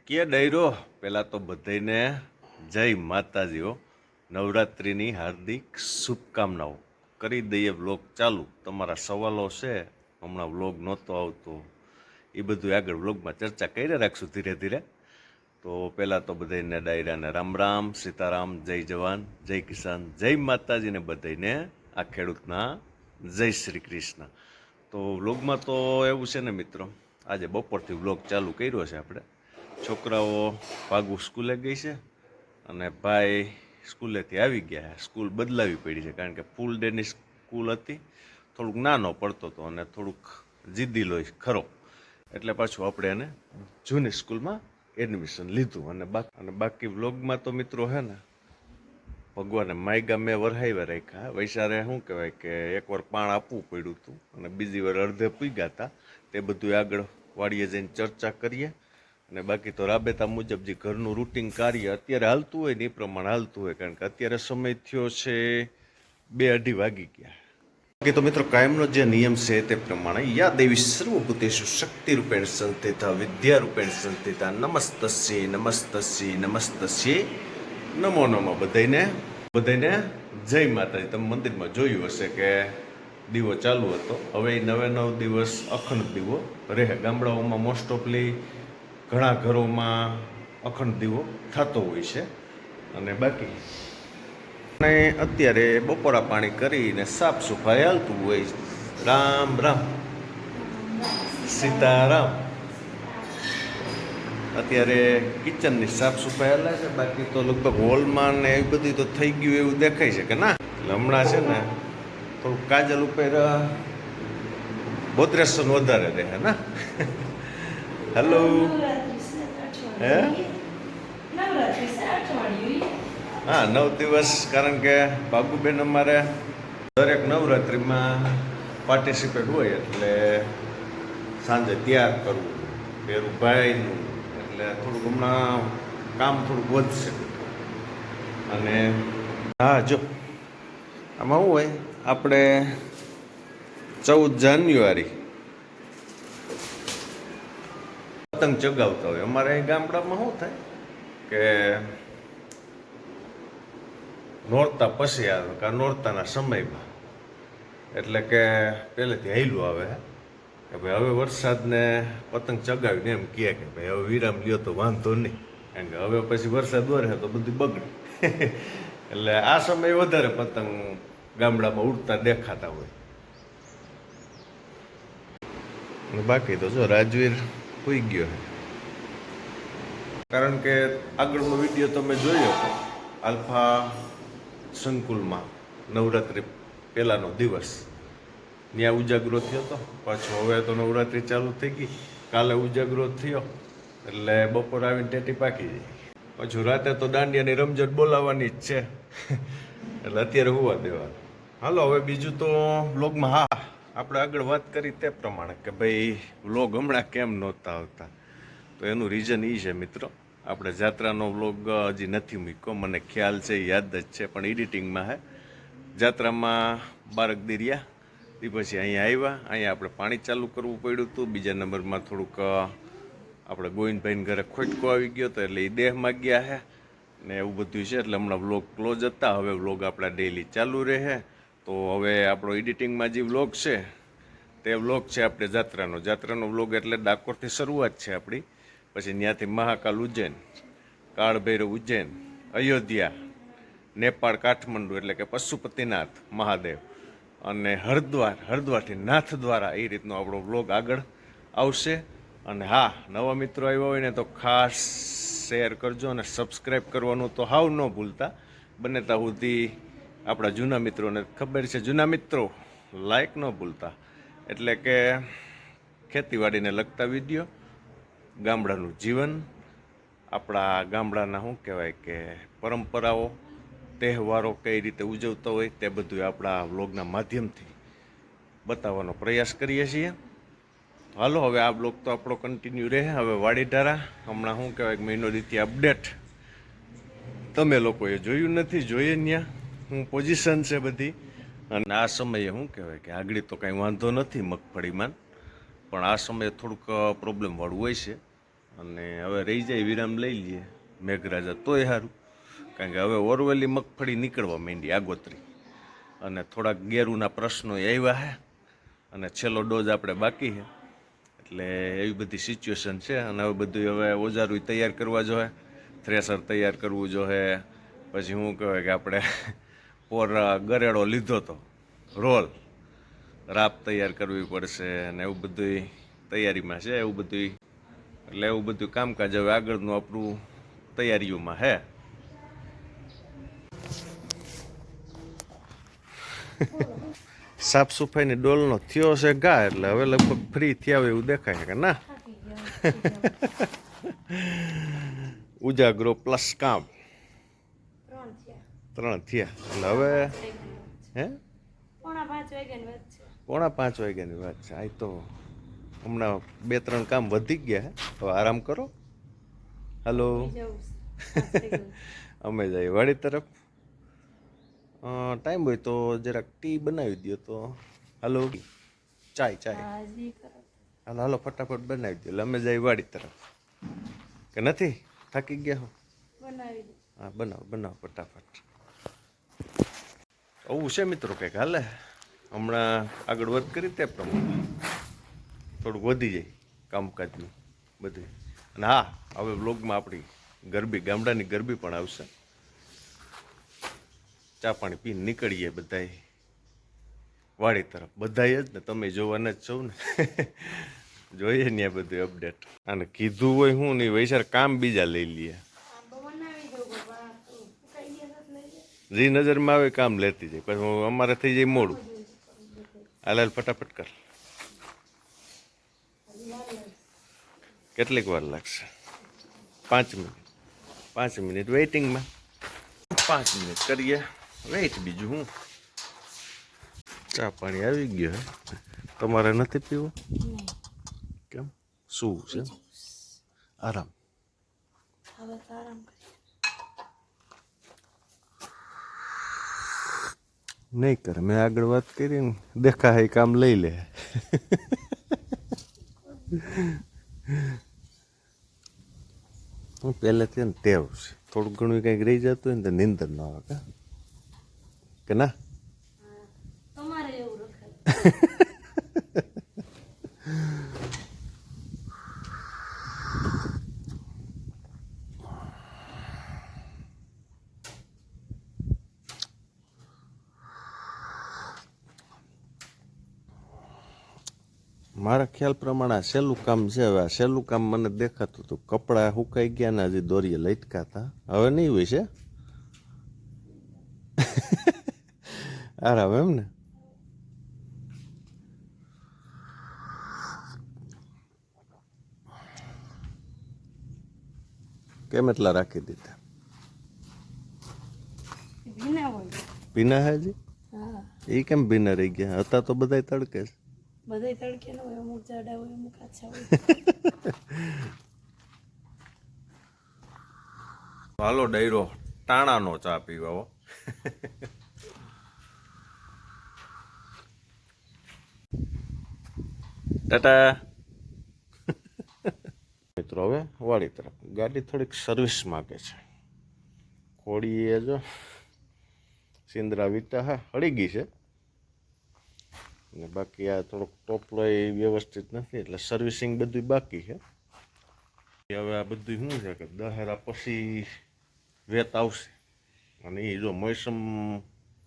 કે ડાયરો પહેલાં તો બધાને જય માતાજીઓ નવરાત્રિની હાર્દિક શુભકામનાઓ કરી દઈએ વ્લોગ ચાલુ. તમારા સવાલો છે, હમણાં વ્લોગ નહોતો આવતો એ બધું આગળ વ્લોગમાં ચર્ચા કરી રાખશું ધીરે ધીરે. તો પહેલાં તો બધાને ડાયરાને રામ રામ, સીતારામ, જય જવાન, જય કિસાન, જય માતાજીને બધાને આ ખેડૂતના જય શ્રી કૃષ્ણ. તો વ્લોગમાં તો એવું છે ને મિત્રો, આજે બપોરથી વ્લોગ ચાલુ કર્યો છે આપણે. છોકરાઓ ભાગુ સ્કૂલે ગઈ છે અને ભાઈ સ્કૂલેથી આવી ગયા. સ્કૂલ બદલાવી પડી છે કારણ કે ફૂલ ડેની સ્કૂલ હતી, થોડુંક નાનો પડતો હતો અને થોડુંક જીદ્દી લોહી ખરો, એટલે પાછું આપણે એને જૂની સ્કૂલમાં એડમિશન લીધું. અને બાકી વ્લોગમાં તો મિત્રો હે ને, ભગવાને માયગા મેં વરહાવ્યા રાખ્યા. વૈસારે શું કહેવાય કે એકવાર પાણ આપવું પડ્યું હતું અને બીજી વાર અડધે પૂગ્યા હતા. તે બધું આગળ વાડીએ જઈને ચર્ચા કરીએ. અને બાકી તો રાબેતા મુજબ જે ઘરનું રૂટિન કાર્ય અત્યારે હાલતું હોય ને એ પ્રમાણે હાલતું હોય, કારણ કે અત્યારે સમય થયો છે 2-2:30 વાગી ગયા. બાકી તો મિત્રો કાયમનો જે નિયમ છે તે પ્રમાણે યા દેવી સર્વભૂતેષુ શક્તિરૂપેણ સંસ્થિતા વિદ્યારૂપેણ સંસ્થિતા નમસ્તસ્યે નમસ્તસ્યે નમસ્તસ્યે નમો નમો. બધાને જય માતાજી. તમે મંદિરમાં જોયું હશે કે દીવો ચાલુ હતો. હવે 9 દિવસ અખંડ દીવો રહે. ગામડાઓમાં મોસ્ટ ઓફલી ઘણા ઘરોમાં અખંડ દીવો થતો હોય છે. અને બાકી અત્યારે બપોરા પાણી કરીને સાફ સફાઈ હાલતું હોય. રામ રામ, સીતારામ. અત્યારે કિચનની સાફ સફાઈ હાલે છે. બાકી તો લગભગ હોલમાં ને એવી બધી તો થઈ ગયું એવું દેખાય છે કે ના. એટલે હમણાં છે ને થોડુંક કાજલ ઉપર બોતરેસન વધારે રહે ને. હેલો, હે હા 9 દિવસ. કારણ કે ભાગુબેન અમારે દરેક નવરાત્રિમાં પાર્ટિસિપેટ હોય એટલે સાંજે તૈયાર કરવું પેરું ભાઈનું, એટલે થોડુંક હમણાં કામ થોડુંક વધશે. અને હા જો આમાં શું હોય, આપણે 14 જાન્યુઆરી પતંગ ચગાવતા હોય. અમારે અહીં ગામડામાં શું થાય કે નોરતા પછી આવે કે નોરતાના સમયમાં, એટલે કે પહેલેથી હાઈલું આવે કે ભાઈ હવે વરસાદને પતંગ ચગાવીને એમ કહે કે ભાઈ હવે વિરામ લ્યો તો વાંધો નહીં, કારણ કે હવે પછી વરસાદ વરસે તો બધું બગડે. એટલે આ સમયે વધારે પતંગ ગામડામાં ઉડતા દેખાતા હોય. બાકી તો જો રાજવીર હોઈ ગયો છે, કારણ કે આગળનો વિડીયો તમે જોયો હતો આલ્ફા સંકુલમાં નવરાત્રિ પહેલાંનો દિવસ, ત્યાં ઉજાગરો થયો હતો. પાછો હવે તો નવરાત્રિ ચાલુ થઈ ગઈ, કાલે ઉજાગરો થયો એટલે બપોર આવીને ટેટી પાકી જાય. પાછું રાતે તો દાંડિયાની રમઝટ બોલાવવાની જ છે. એટલે અત્યારે હોવા દેવાનું. હાલો હવે બીજું તો વ્લોગમાં, હા આપણે આગળ વાત કરી તે પ્રમાણે કે ભાઈ વ્લોગ હમણાં કેમ નહોતા આવતા, તો એનું રીઝન એ છે મિત્રો, આપણે જાત્રાનો વ્લોગ હજી નથી મૂક્યો. મને ખ્યાલ છે, યાદ જ છે, પણ એડિટિંગમાં હે. જાત્રામાં 12 દી રહ્યા, એ પછી અહીંયા આવ્યા. અહીંયા આપણે પાણી ચાલુ કરવું પડ્યું હતું. બીજા નંબરમાં થોડુંક આપણે ગોવિંદભાઈને ઘરે ખોટકો આવી ગયો હતો, એટલે એ દેહમાં ગયા છે ને એવું બધું છે. એટલે હમણાં વ્લોગ ક્લોઝ હતા. હવે વ્લોગ આપણા ડેઈલી ચાલુ રહે. તો હવે આપણો એડિટિંગમાં જે વ્લોગ છે તે વ્લોગ છે આપણે જાત્રાનો વ્લોગ. એટલે ડાકોરથી શરૂઆત છે આપણી, પછી ત્યાંથી મહાકાલ ઉજ્જૈન, કાળભૈરવ ઉજ્જૈન, અયોધ્યા, નેપાળ કાઠમંડુ એટલે કે પશુપતિનાથ મહાદેવ, અને હરિદ્વારથી નાથદ્વારા, એ રીતનો આપણો વ્લોગ આગળ આવશે. અને હા, નવા મિત્રો આવ્યા હોય ને તો ખાસ શેર કરજો અને સબસ્ક્રાઈબ કરવાનું તો હાવ ન ભૂલતા. બને ત્યાં સુધી આપણા જૂના મિત્રોને ખબર છે, જૂના મિત્રો લાઈક ન ભૂલતા. એટલે કે ખેતીવાડીને લગતા વિડીયો, ગામડાનું જીવન, આપણા ગામડાના શું કહેવાય કે પરંપરાઓ, તહેવારો કઈ રીતે ઉજવતા હોય તે બધું આપણા વ્લોગના માધ્યમથી બતાવવાનો પ્રયાસ કરીએ છીએ. હાલો હવે આ બ્લોગ તો આપણો કન્ટિન્યુ રહે. હવે વાડીધારા હમણાં શું કહેવાય કે મહિનો દીથી અપડેટ તમે લોકોએ જોયું નથી, જોઈએ ત્યાં હું પોઝિશન છે બધી. અને આ સમયે શું કહેવાય કે આગળ તો કાંઈ વાંધો નથી મગફળીમાં, પણ આ સમયે થોડુંક પ્રોબ્લેમવાળું હોય છે. અને હવે રહી જાય વિરામ લઈ લઈએ મેઘરાજા તોય સારું, કારણ કે હવે ઓરવેલી મગફળી નીકળવા માંડી આગોતરી, અને થોડાક ગેરુના પ્રશ્નો આવ્યા છે, અને છેલ્લો ડોઝ આપણે બાકી છે, એટલે એવી બધી સિચ્યુએશન છે. અને હવે બધું હવે ઓજારું તૈયાર કરવા જોઈએ, થ્રેસર તૈયાર કરવું જોઈએ, પછી શું કહેવાય કે આપણે ગરેડો લીધો તો રોલ રાપ તૈયાર કરવી પડશે, અને એવું બધું તૈયારીમાં છે. એવું બધું એટલે એવું બધું કામકાજ હવે આગળનું આપણું તૈયારીઓમાં હે. સાફ સફાઈની ડોલનો થયો છે ગા, એટલે હવે લગભગ ફ્રી થયા હોય એવું દેખાય કે ના. ઉજાગરો પ્લસ કામ 3 થયા, એટલે હવે હે 4:45 વાગ્યાની વાત છે. આ તો હમણાં 2-3 કામ વધી ગયા, હવે આરામ કરો. હલો, અમે જઈએ વાડી તરફ. ટાઈમ હોય તો જરાક ટી બનાવી દો તો. હાલો, ચાય હાલો હાલો ફટાફટ બનાવી દો, એટલે અમે જઈએ વાડી તરફ. કે નથી થાકી ગયા હો? હા બનાવો ફટાફટ. આવું છે મિત્રો કંઈક હાલે. હમણાં આગળ વાત કરી તે પ્રમાણે થોડુંક વધી જાય કામકાજનું બધું. અને હા, હવે વ્લોગમાં આપણી ગરબી, ગામડાની ગરબી પણ આવશે. ચા પાણી પીને નીકળીએ બધાય વાડી તરફ. બધાય જ ને, તમે જોવાના જ છો ને. જોઈએ ને આ બધું અપડેટ. અને કીધું હોય હું નહીં વૈસાર કામ બીજા લઈ લઈએ, જે નજરમાં આવે કામ લેતી જાય, પછી અમારે થઈ જાય મોડું. હાલ ફટાફટ કર. કેટલીક વાર લાગશે? 5 મિનિટ. 5 મિનિટ વેઇટિંગમાં. 5 મિનિટ કરીએ વેઇટ. બીજું હું, ચા પાણી આવી ગયો હે. તમારે નથી પીવું? કેમ, શું છે? આરામ. નહીં કરે, મેં આગળ વાત કરી ને, દેખા હે કામ લઈ લે. હું પહેલેથી ને ટેવ છે, થોડું ઘણું કંઈક રહી જતું હોય ને તો નીંદર ન આવે કે ના. મારા ખ્યાલ પ્રમાણે આ સહેલું કામ છે. હવે આ સહેલું કામ મને દેખાતું હતું. કપડાં સુકાઈ ગયા ને હજી દોરીએ લટકા હતા, હવે નહીં હોય છે. આરામ એમ ને. કેમ એટલા રાખી દીધા? ભીના હે હજી? એ કેમ ભીના રહી ગયા? હતા તો બધા તડકે જ. બધા તડકે ન હોય, અમુક જાડા હોય, અમુક આછા હોય. હાલો ડાયરો ટાણાનો ચા પીવા હો. ટાટા. મિત્રો હવે વાડી તરફ. ગાડી થોડીક સર્વિસ માગે છે. ખોડીએ જો સિંદરા વીટા હા હળી ગઈ છે, ને બાકી આ થોડોક ટોપલો એ વ્યવસ્થિત નથી, એટલે સર્વિસિંગ બધું બાકી છે. હવે આ બધું શું છે કે દશેરા પછી વેત આવશે, અને એ જો મોસમ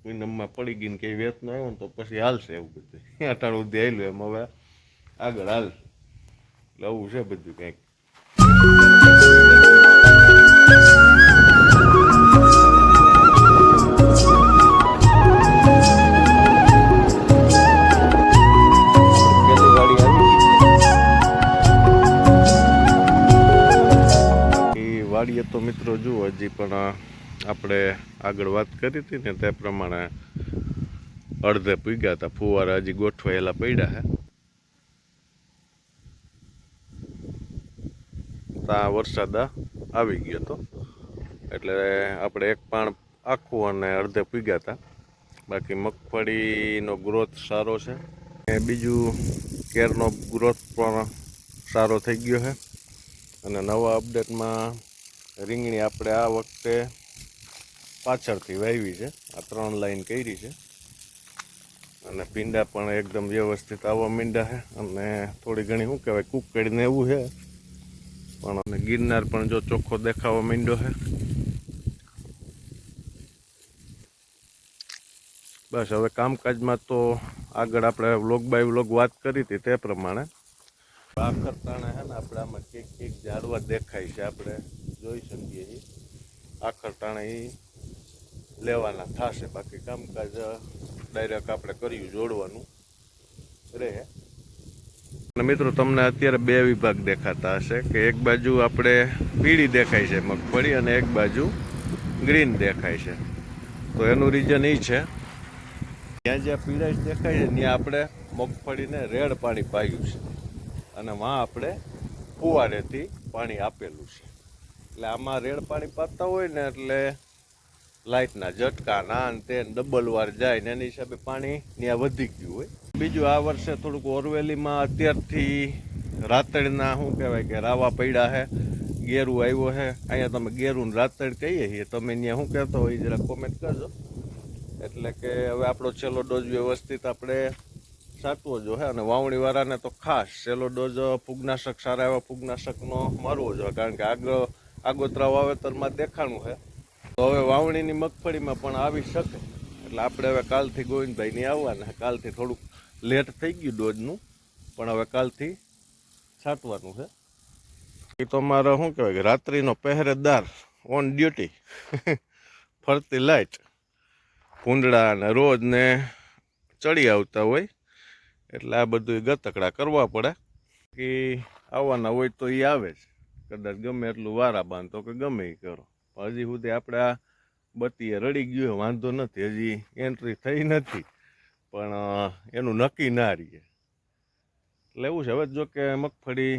પૂનમમાં પડી ગઈ ને કે વેત ન આવ્યો ને તો પછી હાલશે. એવું બધું અટાણું સુધી હાલ્યું, એમ હવે આગળ હાલ. એટલે આવું છે બધું કંઈક. વાડીએ તો મિત્રો જુઓ, હજી પણ આપણે આગળ વાત કરી હતી ને તે પ્રમાણે અડધે પૂગ્યા હતા. ફુવારા હજી ગોઠવાયેલા પડ્યા છે. ત્યાં વરસાદ આવી ગયો હતો, એટલે આપણે એક પાણ આખું અને અડધે પૂગ્યા હતા. બાકી મગફળીનો ગ્રોથ સારો છે, બીજું કેરનો ગ્રોથ પણ સારો થઈ ગયો છે. અને નવા અપડેટમાં રીંગણી આપણે આ વખતે પાછળથી વાવી છે. આ 3 લાઈન કરી છે અને પીંડા પણ એકદમ વ્યવસ્થિત આવવા માંડ્યા છે અને થોડી ઘણી શું કહેવાય કૂકડીને એવું છે પણ ગિરનાર પણ જો ચોખ્ખો દેખાવા માંડ્યો છે. બસ હવે કામકાજમાં તો આગળ આપણે વ્લોગ બાય વ્લોગ વાત કરી હતી તે પ્રમાણે આખર તાણે છે ને આપણે આમાં કેક ઝાડવા દેખાય છે, આપણે જોઈ શકીએ છીએ. આખર તાણે એ લેવાના થશે, બાકી કામકાજ ડાયરેક્ટ આપણે કર્યું જોડવાનું રહે. અને મિત્રો તમને અત્યારે 2 વિભાગ દેખાતા હશે કે એક બાજુ આપણે પીળી દેખાય છે મગફળી અને એક બાજુ ગ્રીન દેખાય છે. તો એનું રીઝન એ છે ત્યાં જ્યાં પીળાશ દેખાય છે ત્યાં આપણે મગફળીને રેડ પાણી પાયું છે અને વાં આપણે ફુવારેથી પાણી આપેલું છે. એટલે આમાં રેડ પાણી પાતા હોય ને એટલે લાઇટના ઝટકા ના તે ડબલ વાર જાય ને એની હિસાબે પાણી ત્યાં વધી ગયું હોય. બીજું આ વર્ષે થોડુંક ઓરવેલીમાં અત્યારથી રાતળના શું કહેવાય કે રાવા પડ્યા છે, ગેરું આવ્યો છે. અહીંયા તમે ગેરું રાતળ કહીએ છીએ, તમે ત્યાં શું કહેતો હોય જરા કોમેન્ટ કરજો. એટલે કે હવે આપણો છેલ્લો ડોઝ વ્યવસ્થિત આપણે સાચવો જો હે અને વાવણીવાળાને તો ખાસ છેલ્લો ડોઝ ફૂગનાશક સારા એવા ફૂગનાશકનો મારવો જોઈએ, કારણ કે આગોતરા વાવેતરમાં દેખાણું છે. તો હવે વાવણીની મગફળીમાં પણ આવી શકે. એટલે આપણે હવે કાલથી ગોવિંદભાઈની આવવાના, કાલથી થોડુંક લેટ થઈ ગયું ડોઝનું, પણ હવે કાલથી છાંટવાનું છે. એ તો મારો શું કહેવાય કે રાત્રિનો પહેરેદાર ઓન ડ્યુટી ફરતી લાઇટ ભૂંડળા અને રોજ ને ચડી આવતા હોય એટલે આ બધું ગતકડા કરવા પડે. કે આવવાના હોય તો એ આવે જ, કદાચ ગમે એટલું વારા બાંધતો કે ગમે એ કરો. હજી સુધી આપણે આ બત્તીએ રડી ગયું વાંધો નથી, હજી એન્ટ્રી થઈ નથી, પણ એનું નક્કી ના રહીએ. એટલે એવું છે. હવે જો કે મગફળી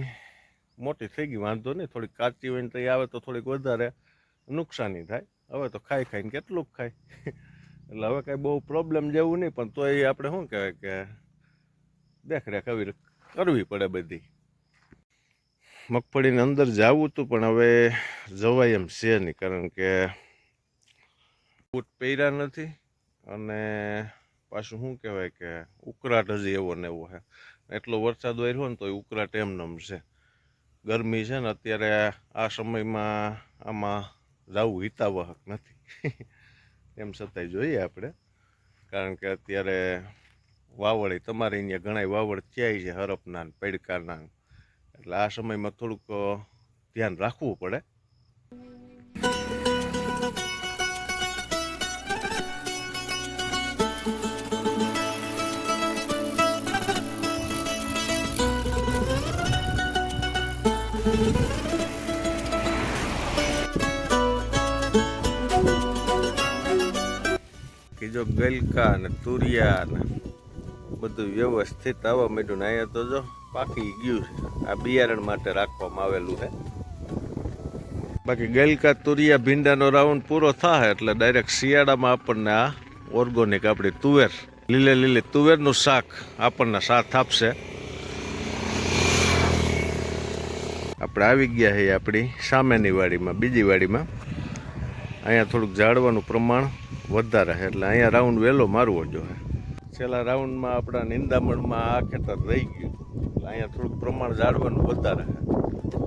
મોટી થઈ ગઈ વાંધો નહીં, થોડીક કાચી હોય ને તો આવે તો થોડીક વધારે નુકસાની થાય. હવે તો ખાઈને કેટલુંક ખાય એટલે હવે કાંઈ બહુ પ્રોબ્લેમ જેવું નહીં, પણ તો એ આપણે શું કહેવાય કે દેખરેખ કરવી પડે બધી. મગફળીની અંદર જવું હતું પણ હવે જવાય એમ છે નહીં, કારણ કે બૂટ પહેર્યા નથી અને પાછું શું કહેવાય કે ઉકળાટ હજી એવો ને એવો છે. એટલો વરસાદ વાર્યો ને તો એ ઉકળાટ એમનેમ છે. ગરમી છે ને અત્યારે આ સમયમાં આમાં જવું હિતાવહક નથી એમ છતાંય જોઈએ આપણે, કારણ કે અત્યારે વાવડ તમારે અહીંયા ઘણા વાવડ થયા છે હરપના પડકાના, એટલે આ સમયમાં થોડુંક ધ્યાન રાખવું પડે. કે જો ગલકા ને તુરિયા ને બધું વ્યવસ્થિત આવવા માંડ્યું ને અહીંયા તો જો પાકી ગયું છે. આ બિયારણ માટે રાખવામાં આવેલું છે. બાકી ગલકા તુરિયા ભીંડાનો રાઉન્ડ પૂરો થાય એટલે ડાયરેક્ટ શિયાળામાં આપણને આ ઓર્ગોનિક આપણી તુવેર લીલી તુવેરનું શાક આપણને સાથ આપશે. આપણે આવી ગયા છીએ આપણી સામેની વાડીમાં, બીજી વાડીમાં. અહીંયા થોડુંક ઝાડવાનું પ્રમાણ વધારે છે એટલે અહીંયા રાઉન્ડ વહેલો મારવો જોઈએ. છેલ્લા રાઉન્ડમાં આપણા નિંદામણમાં આ ખેતર રહી ગયું એટલે અહીંયા થોડુંક પ્રમાણ ઝાડવાનું વધારે છે,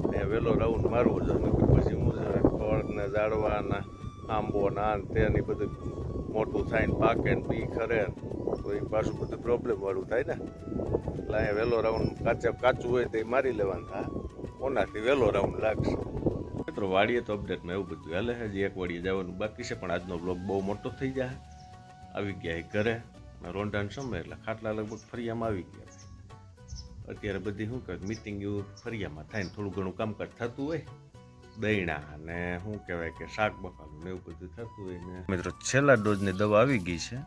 અહીંયા વહેલો રાઉન્ડ મારવો જોઈએ. પછી હું ફળને ઝાડવાના આંબો ના તેની બધું મોટું થાય ને પાકે ને બી ખરે તો એ પાછું બધું પ્રોબ્લેમવાળું થાય ને, એટલે અહીંયા વહેલો રાઉન્ડ કાચું હોય તો એ મારી લેવાનું થાય, ઓનાથી વહેલો રાઉન્ડ લાગશે. મિત્રો વાડીએ તો અપડેટમાં એવું બધું હાલે છે. હજી એક વાડીએ જવાનું બાકી છે, પણ આજનો બ્લોગ બહુ મોટો થઈ જાય. આવી ગયા ઘરે રોંઢાનો સમય એટલે ખાટલા લગભગ ફરિયામાં આવી ગયા. અત્યારે બધી શું કહે મિટિંગ એવું ફરિયામાં થાય ને થોડું ઘણું કામકાજ થતું હોય, દહીણા અને શું કહેવાય કે શાક બકાલું ને એવું બધું થતું હોય ને. મિત્રો છેલ્લા ડોઝની દવા આવી ગઈ છે,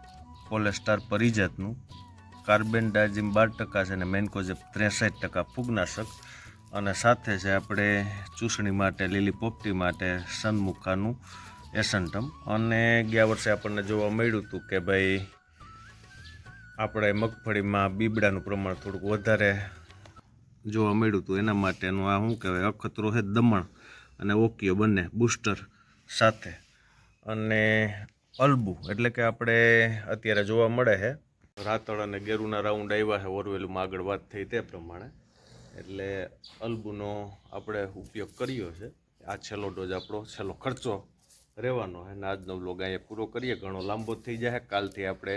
પોલેસ્ટાર પરિજાતનું, કાર્બેન્ડાઝિમ 12% છે અને મેન્કોઝેબ 63% ફૂગનાશક, અને સાથે છે આપણે ચૂસણી માટે લીલી પોપટી માટે સનમુખાનું એસન્ટમ. અને ગયા વર્ષે આપણને જોવા મળ્યું હતું કે ભાઈ આપણે મગફળીમાં બીબડાનું પ્રમાણ થોડુંક વધારે જોવા મળ્યું હતું. એના માટેનું આ શું કહેવાય અખતરો છે દમણ અને ઓકિયો બંને બૂસ્ટર સાથે. અને અલબુ એટલે કે આપણે અત્યારે જોવા મળે છે રાતળ અને ગેરુના રાઉન્ડ આવ્યા છે ઓરવેલુમાં આગળ વાત થઈ તે પ્રમાણે. એટલે અલબુનો આપણે ઉપયોગ કર્યો છે. આ છેલ્લો ડોઝ આપણો છેલ્લો ખર્ચો રહેવાનો છે. અને આજનો વ્લોગ અહીંયા પૂરો કરીએ. ઘણો લાંબો થઈ જાય. કાલથી આપણે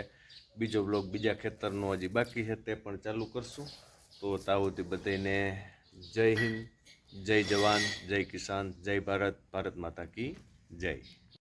બીજો વ્લોગ બીજા ખેતરનો હજી બાકી છે તે પણ ચાલુ કરશું. તો તાવથી બધાને જય હિન્દ, જય જવાન, જય કિસાન, જય ભારત, ભારત માતા કી જય.